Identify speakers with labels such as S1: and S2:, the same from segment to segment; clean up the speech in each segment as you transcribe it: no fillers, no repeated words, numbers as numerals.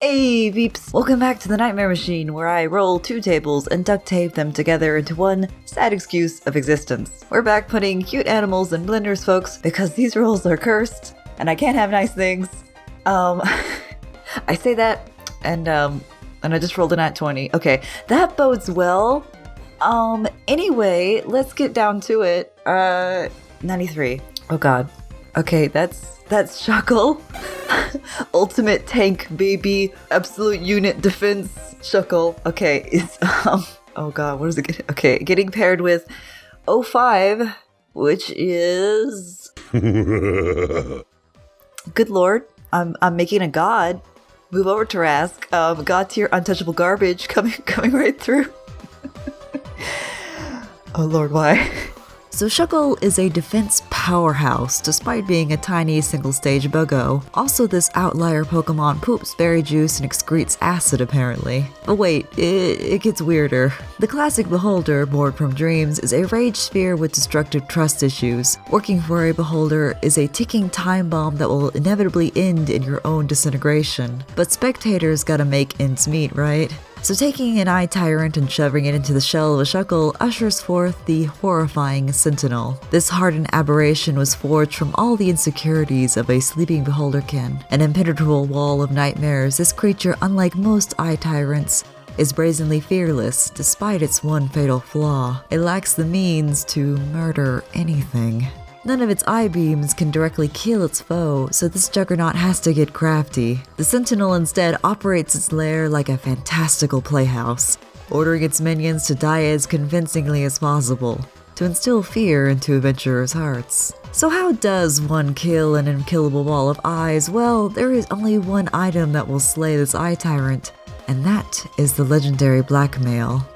S1: Hey peeps! Welcome back to the Nightmare Machine, where I roll 2 tables and duct tape them together into one sad excuse of existence. We're back putting cute animals in blenders, folks, because these rolls are cursed, and I can't have nice things. I say that, and I just rolled a nat 20. Okay, that bodes well. Anyway, let's get down to it. 93. Oh god. Okay, that's Shuckle. Ultimate tank baby, absolute unit defense Shuckle. Okay, it's oh god, what is it? Okay, getting paired with 05, which is good lord. I'm making a god. Move over to Rask. God tier untouchable garbage coming right through. Oh lord, why? So Shuckle is a defense powerhouse, despite being a tiny single-stage buggo. Also, this outlier Pokemon poops berry juice and excretes acid, apparently. But wait, it gets weirder. The classic Beholder, born from dreams, is a rage sphere with destructive trust issues. Working for a Beholder is a ticking time bomb that will inevitably end in your own disintegration. But spectators gotta make ends meet, right? So taking an eye tyrant and shoving it into the shell of a Shuckle ushers forth the horrifying Sentinel. This hardened aberration was forged from all the insecurities of a sleeping Beholderkin. An impenetrable wall of nightmares, this creature, unlike most eye tyrants, is brazenly fearless, despite its one fatal flaw. It lacks the means to murder anything. None of its eye beams can directly kill its foe, so this juggernaut has to get crafty. The Sentinel instead operates its lair like a fantastical playhouse, ordering its minions to die as convincingly as possible, to instill fear into adventurers' hearts. So how does one kill an unkillable wall of eyes? Well, there is only one item that will slay this eye tyrant, and that is the legendary blackmail.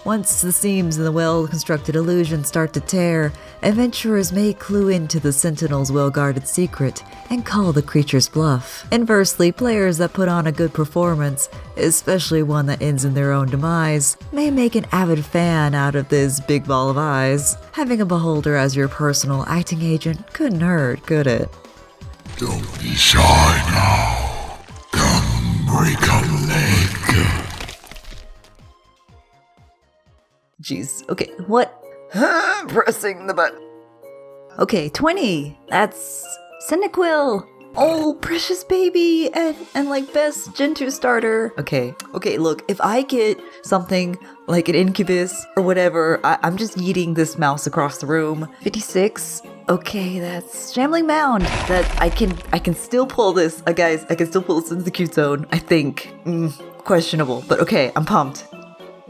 S1: Once the seams in the well-constructed illusion start to tear, adventurers may clue into the Sentinel's well-guarded secret and call the creature's bluff. Inversely, players that put on a good performance, especially one that ends in their own demise, may make an avid fan out of this big ball of eyes. Having a Beholder as your personal acting agent couldn't hurt, could it?
S2: Don't be shy now. Come break a leg.
S1: Jeez. Okay, what? Pressing the button. Okay, 20. That's Cyndaquil. Oh, precious baby, and like best Gentoo starter. Okay, look, if I get something like an Incubus or whatever, I'm just yeeting this mouse across the room. 56. Okay, that's Shambling Mound. That I can still pull this, guys. I can still pull this into the cute zone. I think. Questionable, but okay, I'm pumped.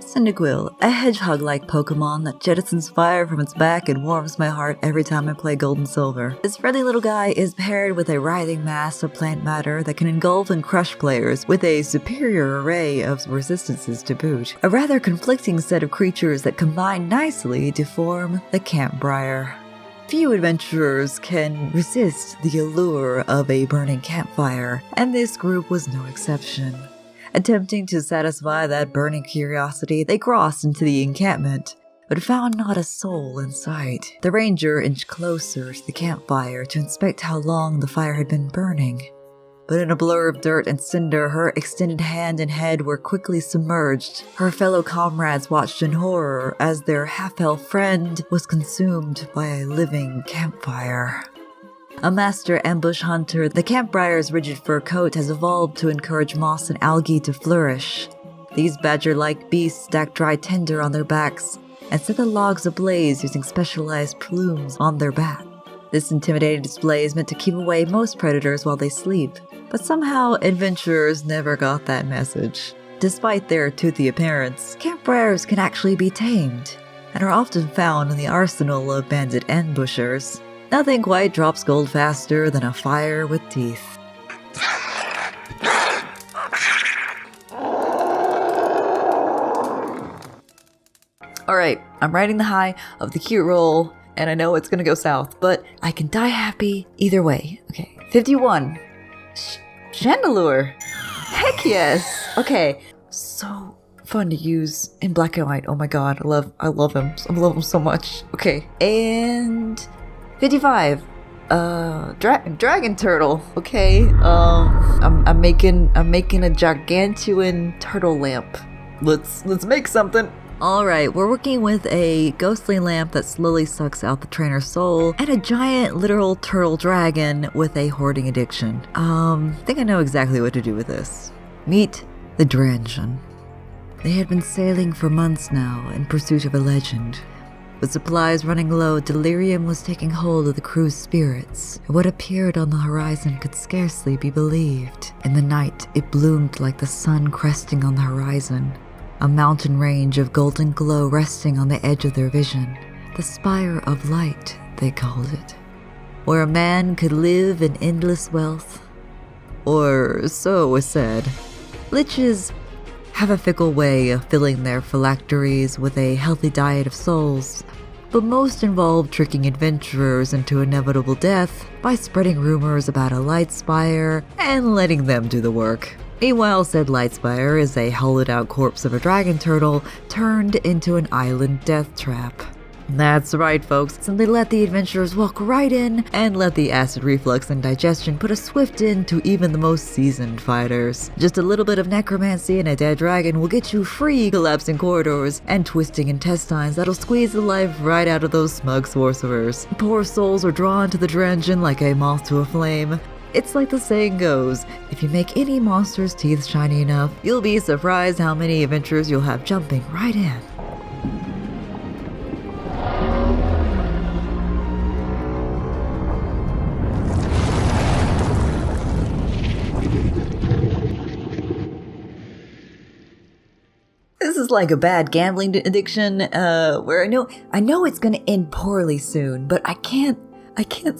S1: Cyndaquil, a hedgehog-like Pokemon that jettisons fire from its back and warms my heart every time I play Gold and Silver. This friendly little guy is paired with a writhing mass of plant matter that can engulf and crush players with a superior array of resistances to boot. A rather conflicting set of creatures that combine nicely to form the Camp Briar. Few adventurers can resist the allure of a burning campfire, and this group was no exception. Attempting to satisfy that burning curiosity, they crossed into the encampment, but found not a soul in sight. The ranger inched closer to the campfire to inspect how long the fire had been burning. But in a blur of dirt and cinder, her extended hand and head were quickly submerged. Her fellow comrades watched in horror as their half-elf friend was consumed by a living campfire. A master ambush hunter, the Camp Briar's rigid fur coat has evolved to encourage moss and algae to flourish. These badger-like beasts stack dry tinder on their backs and set the logs ablaze using specialized plumes on their back. This intimidating display is meant to keep away most predators while they sleep, but somehow adventurers never got that message. Despite their toothy appearance, Camp Briars can actually be tamed, and are often found in the arsenal of bandit ambushers. Nothing quite drops gold faster than a fire with teeth. Alright, I'm riding the high of the cute roll, and I know it's gonna go south, but I can die happy either way. Okay, 51. Chandelure. Heck yes! Okay, so fun to use in black and white. Oh my god, I love him. I love him so much. Okay, and 55. dragon turtle. Okay. I'm making a gargantuan turtle lamp. Let's make something. Alright, we're working with a ghostly lamp that slowly sucks out the trainer's soul, and a giant literal turtle dragon with a hoarding addiction. I think I know exactly what to do with this. Meet the Drangen. They had been sailing for months now in pursuit of a legend. With supplies running low, delirium was taking hold of the crew's spirits. What appeared on the horizon could scarcely be believed. In the night, it bloomed like the sun cresting on the horizon. A mountain range of golden glow resting on the edge of their vision. The Spire of Light, they called it. Where a man could live in endless wealth. Or so was said. Liches have a fickle way of filling their phylacteries with a healthy diet of souls, but most involve tricking adventurers into inevitable death by spreading rumors about a light spire and letting them do the work. Meanwhile, said light spire is a hollowed-out corpse of a dragon turtle turned into an island death trap. That's right, folks. Simply let the adventurers walk right in and let the acid reflux and digestion put a swift end to even the most seasoned fighters. Just a little bit of necromancy and a dead dragon will get you free collapsing corridors and twisting intestines that'll squeeze the life right out of those smug sorcerers. Poor souls are drawn to the Drangen like a moth to a flame. It's like the saying goes, if you make any monster's teeth shiny enough, you'll be surprised how many adventurers you'll have jumping right in. This is like a bad gambling addiction, where I know it's gonna end poorly soon, but I can't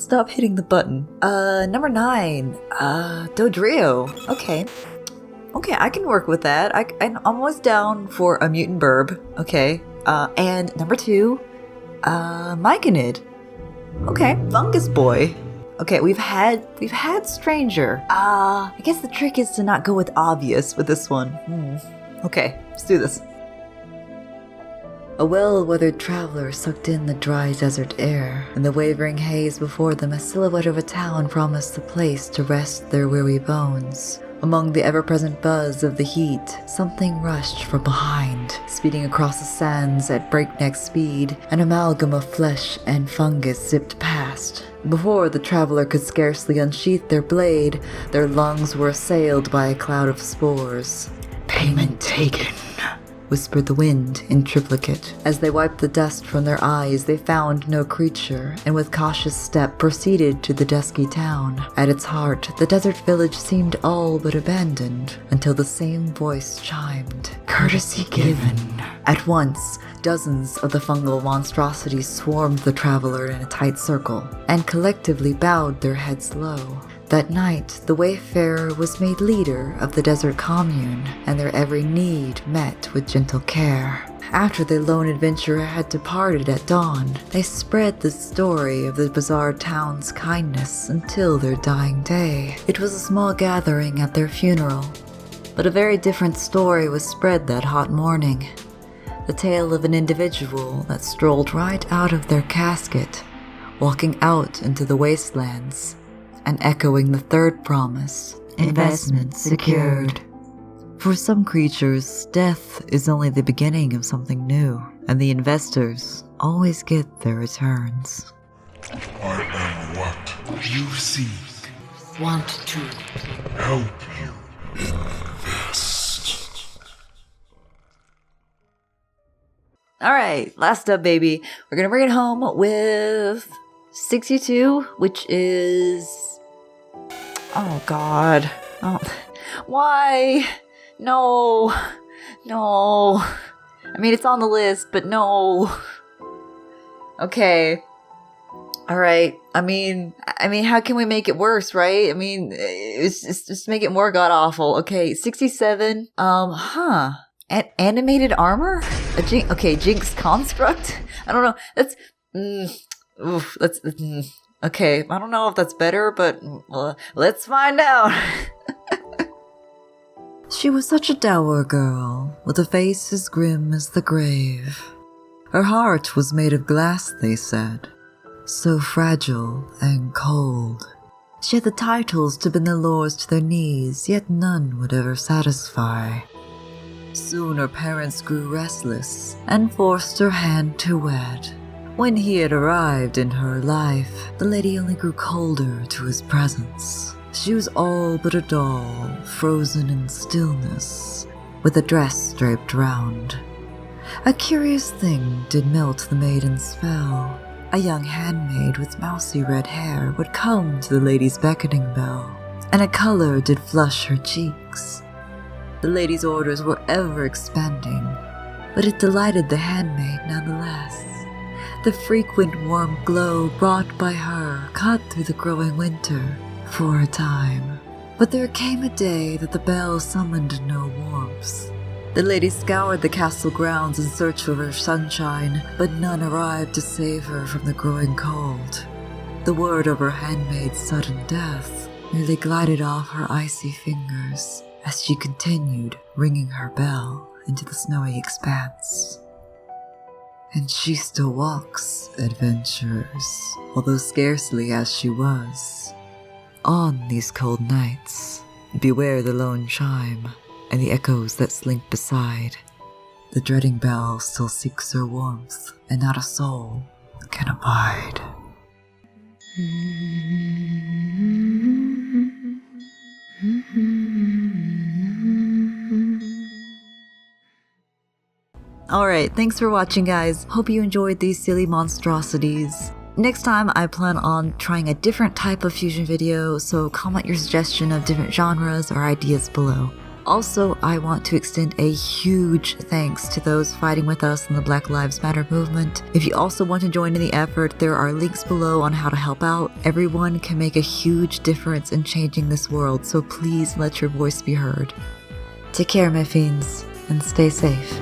S1: stop hitting the button. Number 9, Dodrio. Okay, I can work with that. I'm almost down for a mutant burb. Okay, and number 2, Myconid. Okay, fungus boy. Okay, we've had stranger. I guess the trick is to not go with obvious with this one. Okay, let's do this. A well-weathered traveler sucked in the dry desert air. In the wavering haze before them, a silhouette of a town promised the place to rest their weary bones. Among the ever-present buzz of the heat, something rushed from behind, speeding across the sands at breakneck speed. An amalgam of flesh and fungus zipped past. Before the traveler could scarcely unsheath their blade, their lungs were assailed by a cloud of spores. "Payment taken," whispered the wind in triplicate. As they wiped the dust from their eyes, they found no creature, and with cautious step proceeded to the dusky town. At its heart, the desert village seemed all but abandoned, until the same voice chimed, "Courtesy given." At once, dozens of the fungal monstrosities swarmed the traveler in a tight circle, and collectively bowed their heads low. That night, the wayfarer was made leader of the desert commune, and their every need met with gentle care. After the lone adventurer had departed at dawn, they spread the story of the bizarre town's kindness until their dying day. It was a small gathering at their funeral, but a very different story was spread that hot morning. The tale of an individual that strolled right out of their casket, walking out into the wastelands, and echoing the third promise, investment secured. For some creatures, death is only the beginning of something new, and the investors always get their returns.
S2: I am what you seek.
S3: Want to
S2: Help you invest.
S1: Alright, last up, baby. We're gonna bring it home with 62, which is... Oh, God. Oh. Why? No. I mean, it's on the list, but no. Okay. Alright. I mean, how can we make it worse, right? I mean, it's just make it more god-awful. Okay, 67. Animated armor? Jinx construct? I don't know. That's... Okay, I don't know if that's better, but let's find out. She was such a dour girl, with a face as grim as the grave. Her heart was made of glass, they said, so fragile and cold. She had the titles to bend the lords to their knees, yet none would ever satisfy. Soon her parents grew restless and forced her hand to wed. When he had arrived in her life, the lady only grew colder to his presence. She was all but a doll, frozen in stillness, with a dress draped round. A curious thing did melt the maiden's spell. A young handmaid with mousy red hair would come to the lady's beckoning bell, and a color did flush her cheeks. The lady's orders were ever expanding, but it delighted the handmaid nonetheless. The frequent warm glow brought by her cut through the growing winter for a time. But there came a day that the bell summoned no warmth. The lady scoured the castle grounds in search of her sunshine, but none arrived to save her from the growing cold. The word of her handmaid's sudden death nearly glided off her icy fingers as she continued ringing her bell into the snowy expanse. And she still walks, adventurers, although scarcely as she was. On these cold nights, beware the lone chime and the echoes that slink beside. The dreading bell still seeks her warmth, and not a soul can abide. Alright, thanks for watching, guys. Hope you enjoyed these silly monstrosities. Next time, I plan on trying a different type of fusion video, so comment your suggestion of different genres or ideas below. Also, I want to extend a huge thanks to those fighting with us in the Black Lives Matter movement. If you also want to join in the effort, there are links below on how to help out. Everyone can make a huge difference in changing this world, so please let your voice be heard. Take care, my fiends, and stay safe.